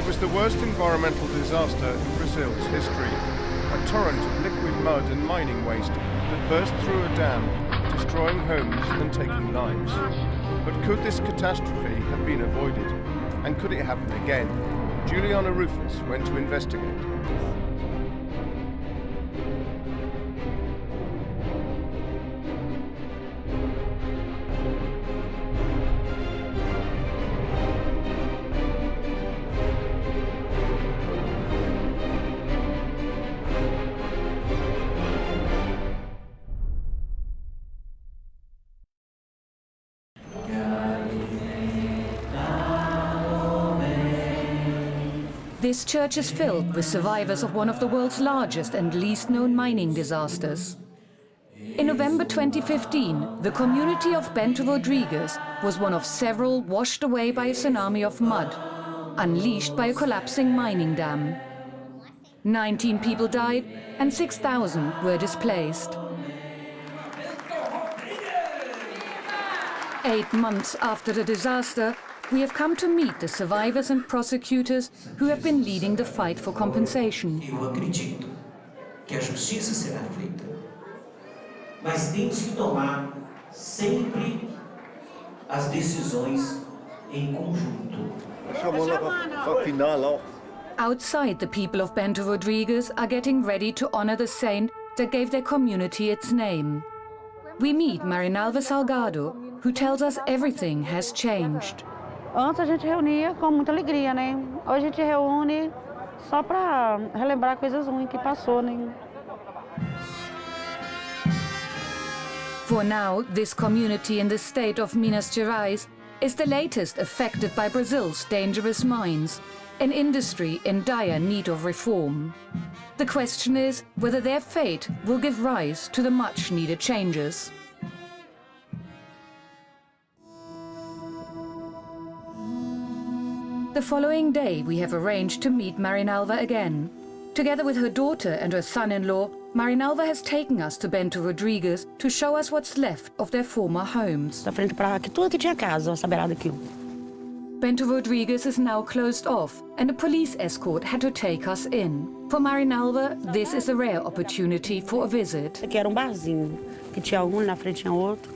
It was the worst environmental disaster in Brazil's history. A torrent of liquid mud and mining waste that burst through a dam, destroying homes and taking lives. But could this catastrophe have been avoided? And could it happen again? Juliana Ruhfus went to investigate. This church is filled with survivors of one of the world's largest and least known mining disasters. In November 2015, the community of Bento Rodrigues was one of several washed away by a tsunami of mud, unleashed by a collapsing mining dam. 19 people died and 6,000 were displaced. 8 months after the disaster, we have come to meet the survivors and prosecutors who have been leading the fight for compensation. Eu acredito que a justiça será feita, mas temos que tomar sempre as decisões em conjunto. Outside, the people of Bento Rodrigues are getting ready to honor the saint that gave their community its name. We meet Marinalva Salgado, who tells us everything has changed. Antes a gente reunia com muita alegria, né? Hoje a gente reúne só para relembrar coisas ruins que passou, né? For now, this community in the state of Minas Gerais is the latest affected by Brazil's dangerous mines, an industry in dire need of reform. The question is whether their fate will give rise to the much-needed changes. The following day, we have arranged to meet Marinalva again. Together with her daughter and her son-in-law, Marinalva has taken us to Bento Rodrigues to show us what's left of their former homes. Da frente para aqui, tudo que tinha casa, essa beirada aqui. Bento Rodrigues is now closed off, and a police escort had to take us in. For Marinalva, this is a rare opportunity for a visit. Aqui era barzinho, que tinha na frente tinha outro.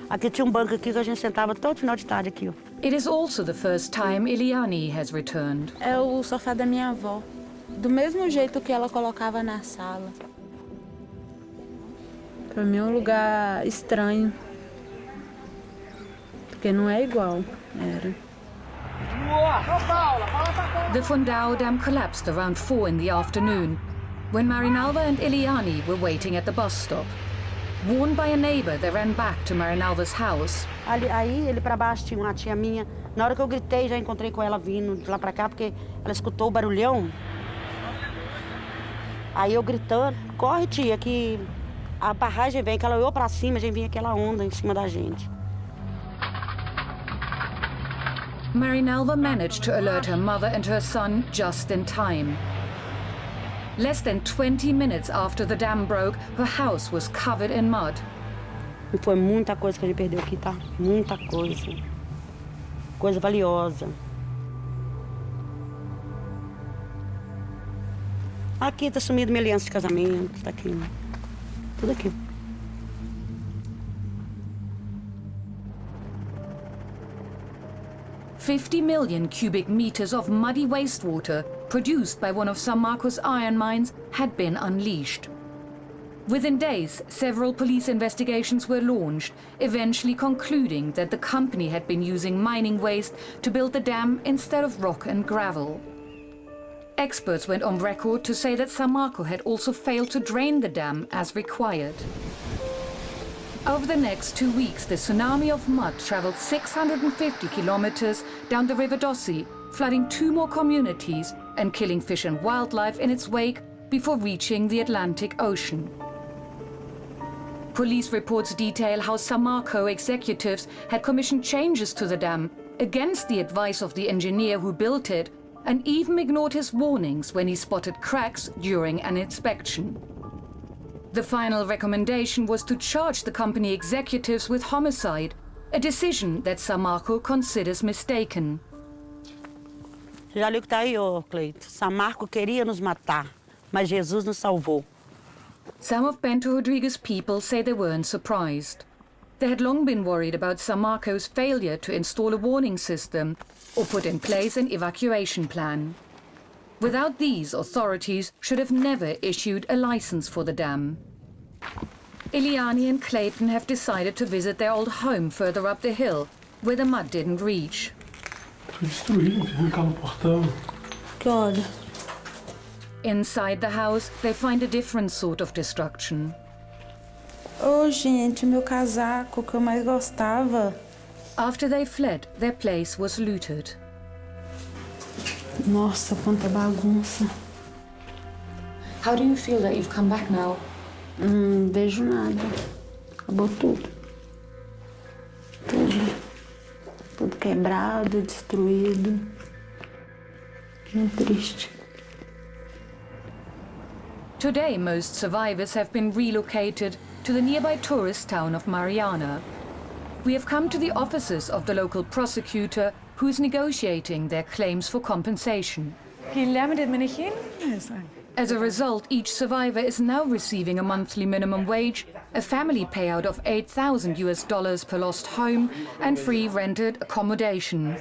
Aqui tinha banco aqui que a gente sentava todo final de tarde aqui, ó. It is also the first time Eliane has returned. É o sofá da minha avó, do mesmo jeito que ela colocava na sala. Para mim é um lugar estranho, porque não é igual, era. The Fundão Dam collapsed around 4 in the afternoon, when Marinalva and Eliane were waiting at the bus stop. Warned by a neighbor, they ran back to Marinalva's house. Aí, ele para baixo tinha uma tia minha. Na hora que eu gritei, já encontrei com ela vindo de lá para cá, porque ela escutou o barulhão. Aí eu gritando, corre tia, que a barragem vem, que ela olhou para cima, já vinha aquela onda em cima da gente. Marinalva managed to alert her mother and her son just in time. Less than 20 minutes after the dam broke, her house was covered in mud. E foi muita coisa que a gente perdeu aqui, tá? Muita coisa. Coisa valiosa. Aqui tá sumido minha aliança de casamento, tá aqui. Tudo aqui. $50 million cubic meters of muddy wastewater produced by one of São Marcos' iron mines had been unleashed. Within days, several police investigations were launched, eventually concluding that the company had been using mining waste to build the dam instead of rock and gravel. Experts went on record to say that São Marco had also failed to drain the dam as required. Over the next 2 weeks, the tsunami of mud traveled 650 kilometers down the River Doce, flooding 2 more communities and killing fish and wildlife in its wake before reaching the Atlantic Ocean. Police reports detail how São Marco executives had commissioned changes to the dam against the advice of the engineer who built it, and even ignored his warnings when he spotted cracks during an inspection. The final recommendation was to charge the company executives with homicide, a decision that São Marco considers mistaken. Já li o que tá aí, ô Cleito. Samarco queria nos matar, mas Jesus nos salvou. Some of Bento Rodriguez's people say they weren't surprised. They had long been worried about Samarco's failure to install a warning system or put in place an evacuation plan. Without these, authorities should have never issued a license for the dam. Eliane and Clayton have decided to visit their old home further up the hill, where the mud didn't reach. Tudo destruído, ficar no portão. Que olha. Inside the house, they find a different sort of destruction. Ô, gente, meu casaco que eu mais gostava. After they fled, their place was looted. Nossa, quanta bagunça. How do you feel that you've come back now? Não vejo nada. Acabou tudo. Tudo. Tudo quebrado, destruído. Muito triste. Today, most survivors have been relocated to the nearby tourist town of Mariana. We have come to the offices of the local prosecutor who is negotiating their claims for compensation. As a result, each survivor is now receiving a monthly minimum wage, a family payout of $8,000 per lost home, and free rented accommodation.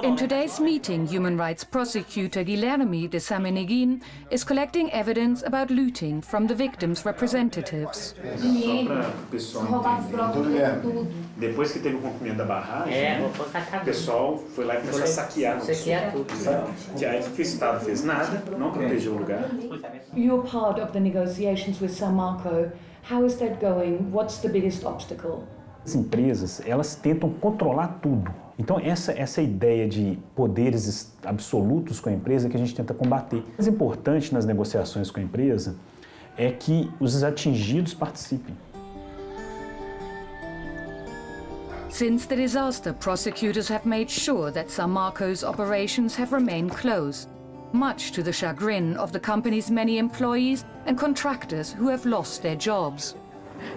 In today's meeting, human rights prosecutor Guilherme de Sameneguin is collecting evidence about looting from the victims' representatives. Depois que teve o rompimento da barragem, o pessoal foi lá e começou a saquear. Que aí o Estado fez nada, não protegeu o lugar. You're part of the negotiations with Samarco. How is that going? What's the biggest obstacle? As empresas, elas tentam controlar tudo. Então essa ideia de poderes absolutos com a empresa que a gente tenta combater. O mais importante nas negociações com a empresa é que os atingidos participem. Since the disaster, prosecutors have made sure that Samarco's operations have remained closed, much to the chagrin of the company's many employees and contractors who have lost their jobs.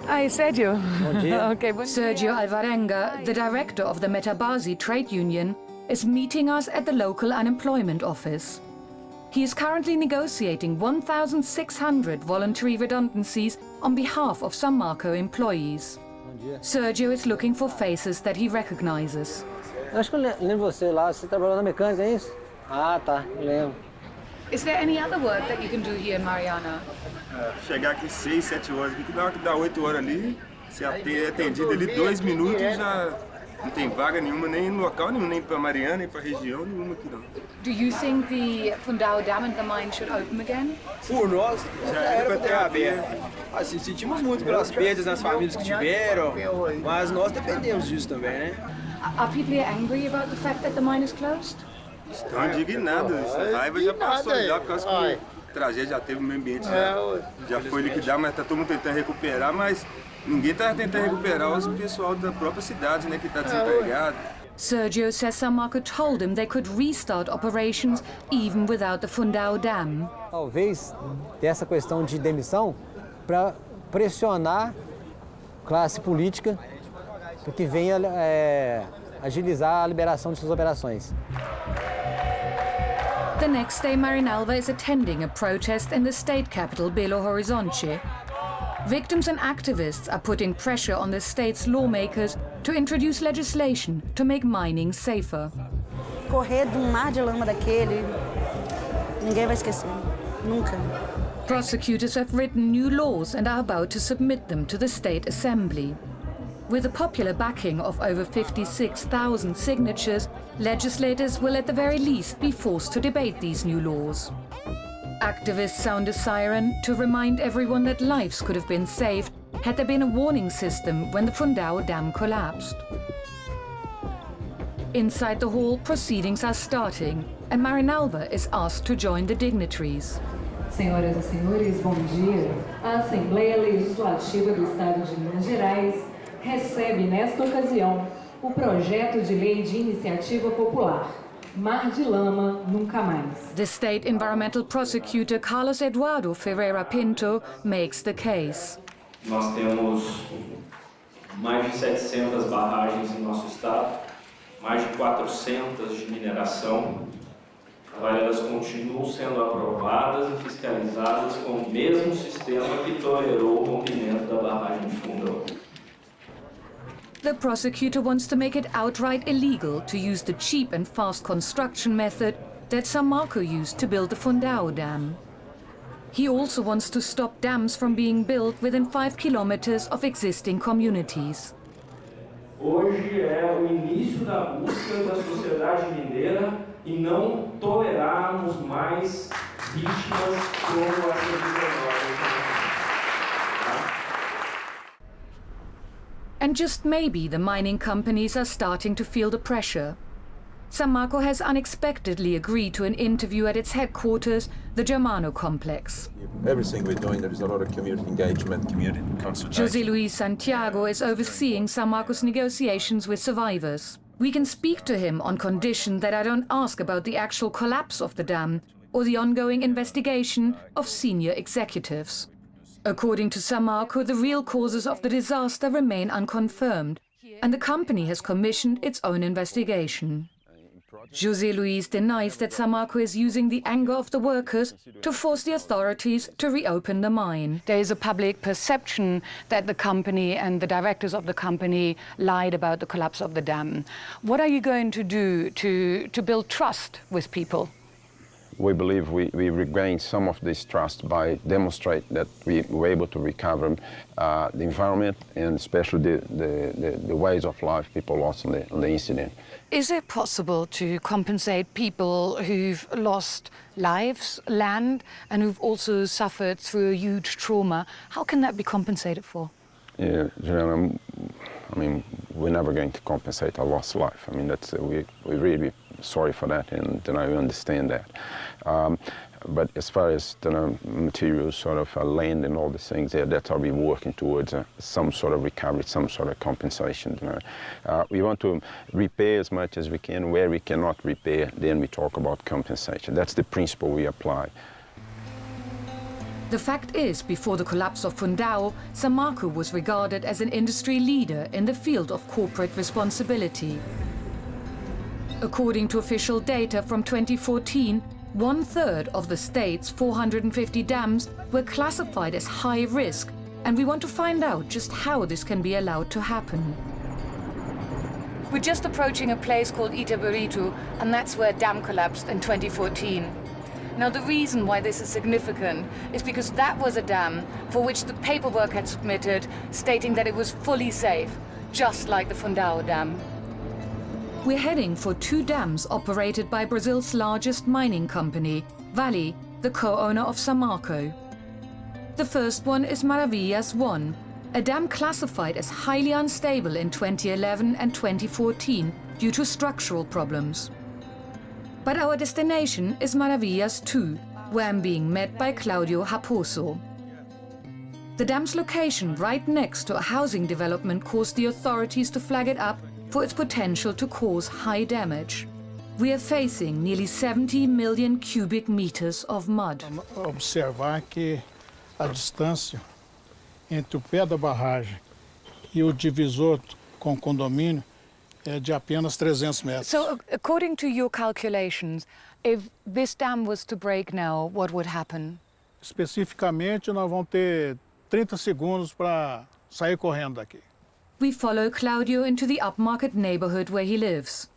Hi, Sergio. Okay, Sergio Alvarenga, the director of the Metabasi trade union, is meeting us at the local unemployment office. He is currently negotiating 1,600 voluntary redundancies on behalf of Samarco employees. Sergio is looking for faces that he recognizes. Acho que eu lembro você lá, você trabalhou na mecânica, é isso? Ah, tá, eu lembro. Is there any other work that you can do here in Mariana? Chegar aqui 6, 7 horas, que na hora que dá 8 horas ali, você é atendido ali 2 minutos, já não tem vaga nenhuma, nem em local nenhum, nem para Mariana, nem para região nenhuma aqui não. Do you think the Fundão Dam and the mine should open again? Por nós, já era para ter aberto. Assim, sentimos muito pelas perdas das famílias que tiveram, mas nós dependemos disso também, né? Are people angry about the fact that the mine is closed? Estão indignados, a raiva já passou já, por causa que a tragédia já teve, o meio ambiente já foi liquidado, mas está todo mundo tentando recuperar, mas ninguém está tentando recuperar os pessoal da própria cidade, né, que está desempregado. Sergio says Samarco told him they could restart operations even without the Fundão Dam. Talvez dessa questão de demissão para pressionar a classe política para que venha agilizar a liberação de suas operações. The next day, Marinalva is attending a protest in the state capital, Belo Horizonte. Victims and activists are putting pressure on the state's lawmakers to introduce legislation to make mining safer. Correr de mar de lama daquele, ninguém vai esquecer, nunca. Prosecutors have written new laws and are about to submit them to the State Assembly. With the popular backing of over 56,000 signatures, legislators will at the very least be forced to debate these new laws. Activists sound a siren to remind everyone that lives could have been saved had there been a warning system when the Fundão Dam collapsed. Inside the hall, proceedings are starting, and Marinalva is asked to join the dignitaries. Senhoras e senhores, bom dia. A Assembleia Legislativa do Estado de Minas Gerais recebe nesta ocasião o projeto de lei de iniciativa popular Mar de Lama Nunca Mais. The state environmental prosecutor Carlos Eduardo Ferreira Pinto makes the case. Nós temos mais de 700 barragens em nosso estado mais de 400 de mineração. Elas continuam sendo aprovadas e fiscalizadas com o mesmo sistema que tolerou o rompimento da barragem de Fundão. The prosecutor wants to make it outright illegal to use the cheap and fast construction method that Samarco used to build the Fundão Dam. He also wants to stop dams from being built within 5 kilometers of existing communities. Hoje é o início da busca da sociedade mineira e não tolerarmos mais vítimas como essa de And just maybe the mining companies are starting to feel the pressure. Samarco has unexpectedly agreed to an interview at its headquarters, the Germano complex. Everything we're doing, there is a lot of community engagement, community consultation. José Luis Santiago is overseeing Samarco's negotiations with survivors. We can speak to him on condition that I don't ask about the actual collapse of the dam or the ongoing investigation of senior executives. According to Samarco, the real causes of the disaster remain unconfirmed, and the company has commissioned its own investigation. José Luis denies that Samarco is using the anger of the workers to force the authorities to reopen the mine. There is a public perception that the company and the directors of the company lied about the collapse of the dam. What are you going to do to build trust with people? We believe we regained some of this trust by demonstrating that we were able to recover the environment and especially the ways of life people lost on the incident. Is it possible to compensate people who've lost lives, land, and who've also suffered through a huge trauma? How can that be compensated for? Yeah, Juliana, I mean, we're never going to compensate a lost life. I mean, that's we're really sorry for that, and I understand that. But as far as the materials, sort of land and all these things, that's how we're working towards some sort of recovery, some sort of compensation. We want to repair as much as we can. Where we cannot repair, then we talk about compensation. That's the principle we apply. The fact is, before the collapse of Fundão, Samarco was regarded as an industry leader in the field of corporate responsibility. According to official data from 2014, 1/3 of the state's 450 dams were classified as high risk, and we want to find out just how this can be allowed to happen. We're just approaching a place called Itabirito, and that's where a dam collapsed in 2014. Now, the reason why this is significant is because that was a dam for which the paperwork had submitted stating that it was fully safe, just like the Fundão Dam. We're heading for 2 dams operated by Brazil's largest mining company, Vale, the co-owner of Samarco. The first one is Maravilhas 1, a dam classified as highly unstable in 2011 and 2014 due to structural problems. But our destination is Maravilhas 2, where I'm being met by Claudio Raposo. The dam's location right next to a housing development caused the authorities to flag it up for its potential to cause high damage. We are facing nearly 70 million cubic meters of mud. Observar que a distância entre o pé da barragem e o divisor com o condomínio é de apenas 300 metros. So, according to your calculations, if this dam was to break now, what would happen? Especificamente, nós vamos ter 30 segundos para sair correndo daqui. We follow Claudio into the upmarket neighborhood where he lives.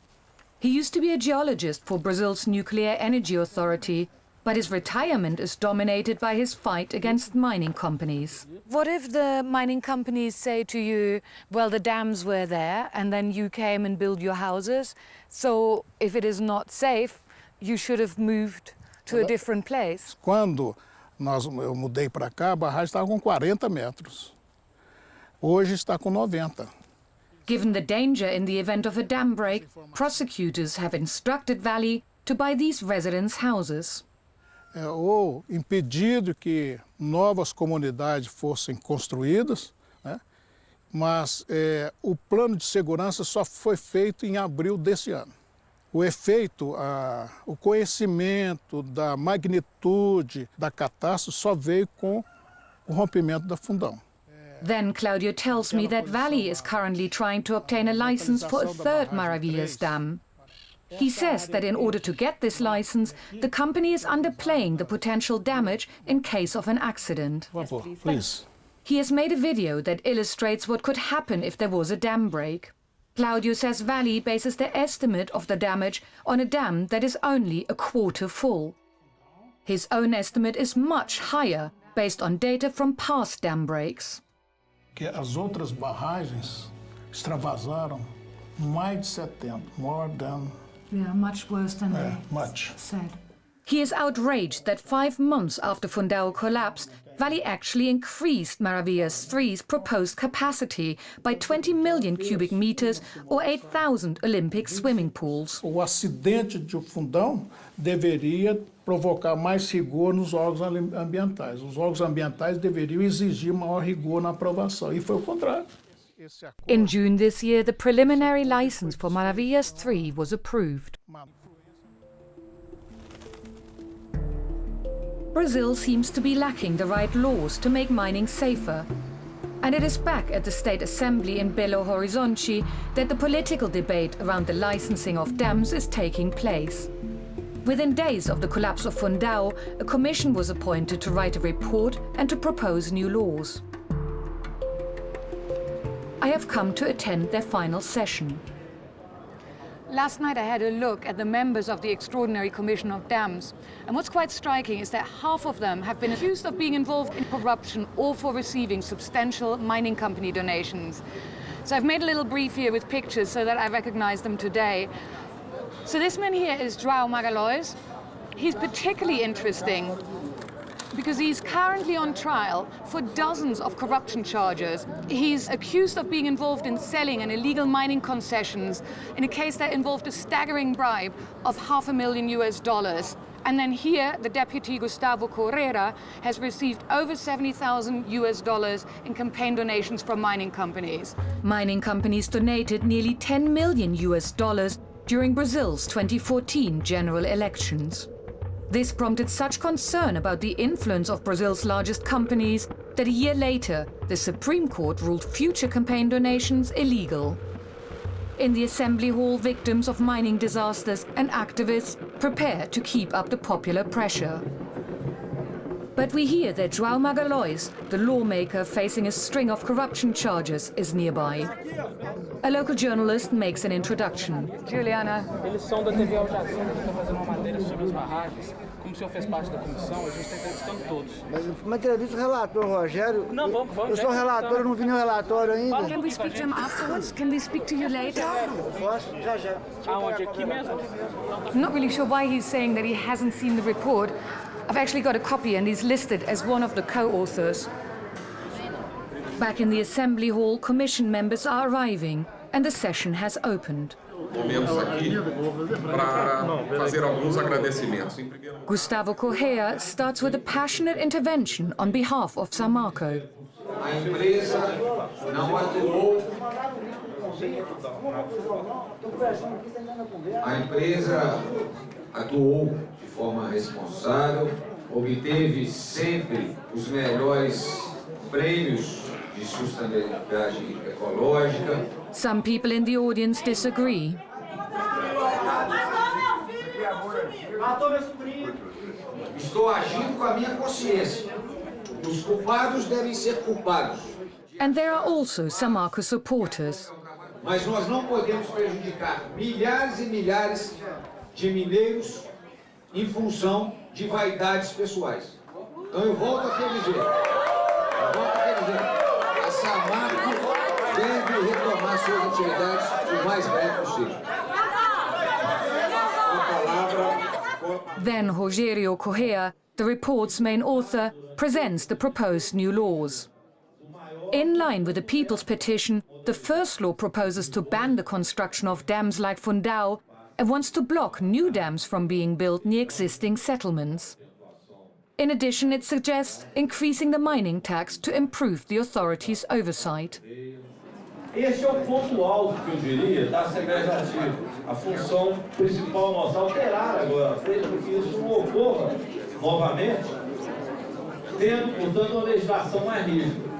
He used to be a geologist for Brazil's Nuclear Energy Authority, but his retirement is dominated by his fight against mining companies. What if the mining companies say to you, well, the dams were there and then you came and built your houses, so if it is not safe, you should have moved to a different place? Quando eu mudei para cá, a barragem estava com 40 metros. Hoje está com 90. Given the danger in the event of a dam break, prosecutors have instructed Vale to buy these residents' houses. Ou impedido que novas comunidades fossem construídas, né? Mas o plano de segurança só foi feito em abril desse ano. O efeito, o conhecimento da magnitude da catástrofe só veio com o rompimento da Fundão. Then Claudio tells me that Valley is currently trying to obtain a license for a third Maravilhas dam. He says that in order to get this license, the company is underplaying the potential damage in case of an accident. Please. He has made a video that illustrates what could happen if there was a dam break. Claudio says Valley bases their estimate of the damage on a dam that is only a quarter full. His own estimate is much higher, based on data from past dam breaks. Que as outras barragens extravasaram mais de 70, more than... Yeah, much worse than they much. said. He is outraged that 5 months after Fundão collapsed, Valley actually increased Maravilhas 3's proposed capacity by 20 million cubic meters or 8,000 Olympic swimming pools. O acidente de Fundão deveria provocar mais rigor nos órgãos ambientais. Os órgãos ambientais deveriam exigir maior rigor na aprovação, e foi o contrário. In June this year, the preliminary license for Maravilhas 3 was approved. Brazil seems to be lacking the right laws to make mining safer. And it is back at the State Assembly in Belo Horizonte that the political debate around the licensing of dams is taking place. Within days of the collapse of Fundão, a commission was appointed to write a report and to propose new laws. I have come to attend their final session. Last night I had a look at the members of the Extraordinary Commission of Dams, and what's quite striking is that half of them have been accused of being involved in corruption or for receiving substantial mining company donations. So I've made a little brief here with pictures so that I recognize them today. So this man here is João Magalhães. He's particularly interesting because he's currently on trial for dozens of corruption charges. He's accused of being involved in selling an illegal mining concessions in a case that involved a staggering bribe of $500,000. And then here, the deputy Gustavo Correia has received over $70,000 in campaign donations from mining companies. Mining companies donated nearly $10 million during Brazil's 2014 general elections. This prompted such concern about the influence of Brazil's largest companies that a year later, the Supreme Court ruled future campaign donations illegal. In the Assembly Hall, victims of mining disasters and activists prepare to keep up the popular pressure. But we hear that João Magalhães, the lawmaker facing a string of corruption charges, is nearby. A local journalist makes an introduction. Juliana. Eles são da TV Aljazeera, a gente está fazendo uma matéria sobre as barragens. Como o senhor fez parte da comissão, a gente está entrevistando todos. Mas uma entrevista, relator, Rogério. Não, vamos. Eu sou relator, eu não vi nenhum relatório ainda. Can we speak to him afterwards? Can we speak to you later? Posso? Já. Aonde? Aqui mesmo? I'm not really sure why he's saying that he hasn't seen the report. I've actually got a copy and he's listed as one of the co-authors. Back in the Assembly Hall, Commission members are arriving and the session has opened. Gustavo Correia starts with a passionate intervention on behalf of São Marco. A empresa não atuou. A empresa atuou de forma responsável, obteve sempre os melhores prêmios de sustentabilidade ecológica. Some people in the audience disagree. Estou agindo com a minha consciência. Os culpados devem ser culpados. And there are also São Marco supporters. Mas nós não podemos prejudicar milhares e milhares de mineiros em função de vaidades pessoais. Então eu volto aqui a dizer, a São Marco deve retomar suas atividades o mais breve possível. Then Rogério Correia, the report's main author, presents the proposed new laws. In line with the People's Petition, the first law proposes to ban the construction of dams like Fundão and wants to block new dams from being built near existing settlements. In addition, it suggests increasing the mining tax to improve the authorities' oversight. Esse é o ponto alto, que eu diria, da Assembleia Legislativa. A função principal nossa, alterar agora, feita com que isso não ocorra novamente, tendo, portanto, uma legislação mais rígida.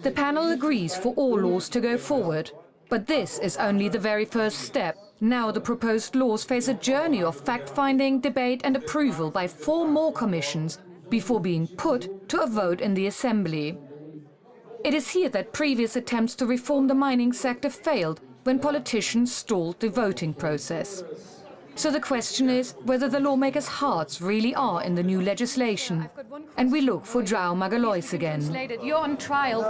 The panel agrees for all laws to go forward, but this is only the very first step. Now the proposed laws face a journey of fact-finding, debate and approval by 4 more commissions before being put to a vote in the Assembly. It is here that previous attempts to reform the mining sector failed when politicians stalled the voting process. So the question is whether the lawmakers' hearts really are in the new legislation. And we look for João Magalhães again. You're on trial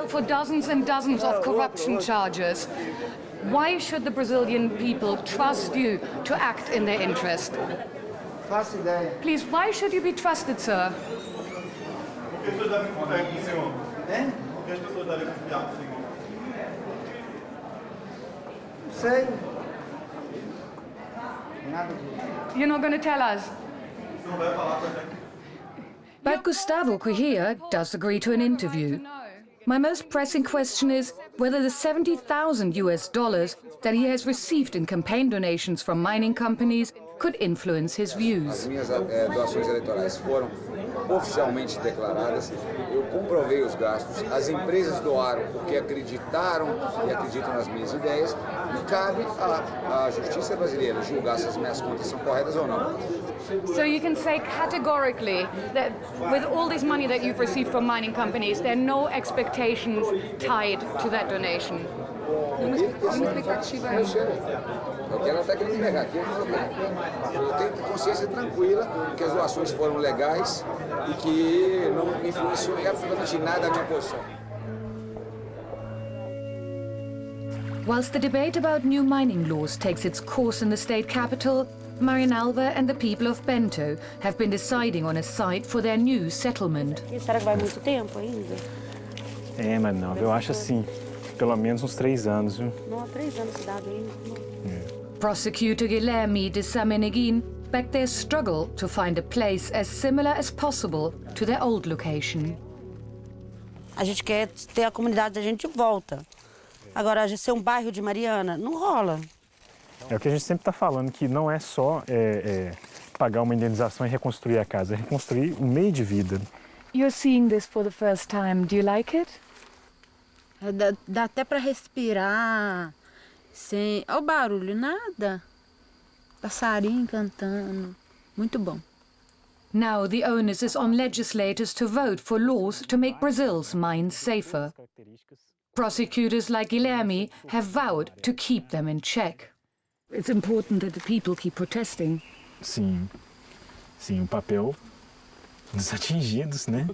for dozens and dozens of corruption charges. Why should the Brazilian people trust you to act in their interest? Please, why should you be trusted, sir? Sei. You're not going to tell us? But Gustavo Correa does agree to an interview. My most pressing question is whether the $70,000 that he has received in campaign donations from mining companies could influence his views. As minhas doações eleitorais foram oficialmente declaradas. Eu comprovei os gastos. As empresas doaram porque acreditaram e acreditam nas minhas ideias. E cabe à justiça brasileira julgar se as minhas contas são corretas ou não. So you can say categorically that with all this money that you've received from mining companies, there are no expectations tied to that donation. Eu quero até que ele me pegar aqui. Eu tenho consciência tranquila que as doações foram legais e que não influenciou em absolutamente nada a minha posição. Whilst the debate about new mining laws takes its course in the state capital, Marinalva and the people of Bento have been deciding on a site for their new settlement. Será que vai muito tempo ainda? Marinalva, eu acho assim, pelo menos uns 3 anos, viu? Não, 3 anos cidade ainda. Prosecutor Guilherme de Sameneguin backed their struggle to find a place as similar as possible to their old location. A gente quer ter a comunidade da gente de volta. Agora, ser um bairro de Mariana, não rola. É o que a gente sempre está falando, que não é só pagar uma indenização e reconstruir a casa, é reconstruir um meio de vida. You're seeing this for the first time. Do you like it? Dá até para respirar, sem... Olha o barulho, nada. Passarinho cantando, muito bom. Now the onus is on legislators to vote for laws to make Brazil's mines safer. Prosecutors like Guilherme have vowed to keep them in check. It's important that the people keep protesting. Sim, o papel dos atingidos, né?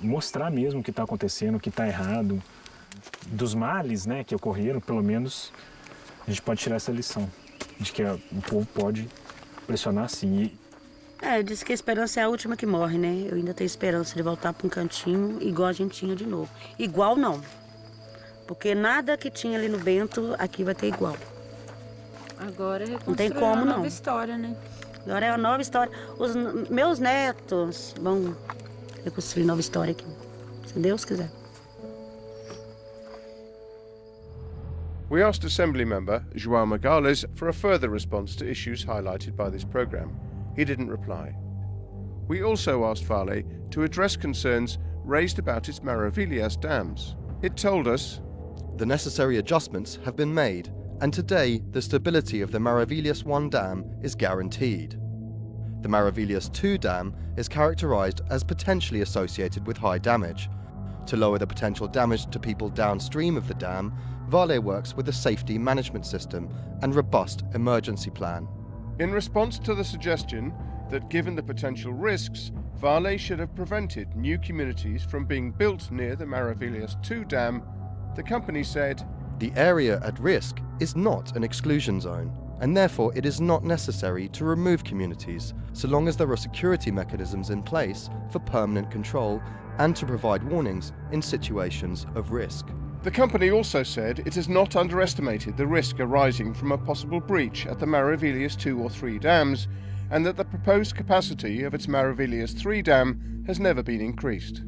Mostrar mesmo o que está acontecendo, o que está errado. Dos males, né, que ocorreram, pelo menos a gente pode tirar essa lição de que o povo pode pressionar sim. Eu disse que a esperança é a última que morre, né? Eu ainda tenho esperança de voltar para um cantinho igual a gente tinha de novo. Igual não, porque nada que tinha ali no Bento aqui vai ter igual. Agora é não tem como, uma não. nova história, né? Agora é uma nova história. Os meus netos vão reconstruir nova história aqui, se Deus quiser. We asked Assembly member João Magalhães for a further response to issues highlighted by this programme. He didn't reply. We also asked Vale to address concerns raised about its Maravilhas dams. It told us, the necessary adjustments have been made, and today the stability of the Maravilhas 1 dam is guaranteed. The Maravilhas 2 dam is characterised as potentially associated with high damage. To lower the potential damage to people downstream of the dam, Vale works with a safety management system and robust emergency plan. In response to the suggestion that given the potential risks, Vale should have prevented new communities from being built near the Maravilhas 2 dam, the company said, the area at risk is not an exclusion zone, and therefore it is not necessary to remove communities, so long as there are security mechanisms in place for permanent control and to provide warnings in situations of risk. The company also said it has not underestimated the risk arising from a possible breach at the Maravilhas 2 or 3 dams, and that the proposed capacity of its Maravilhas 3 dam has never been increased.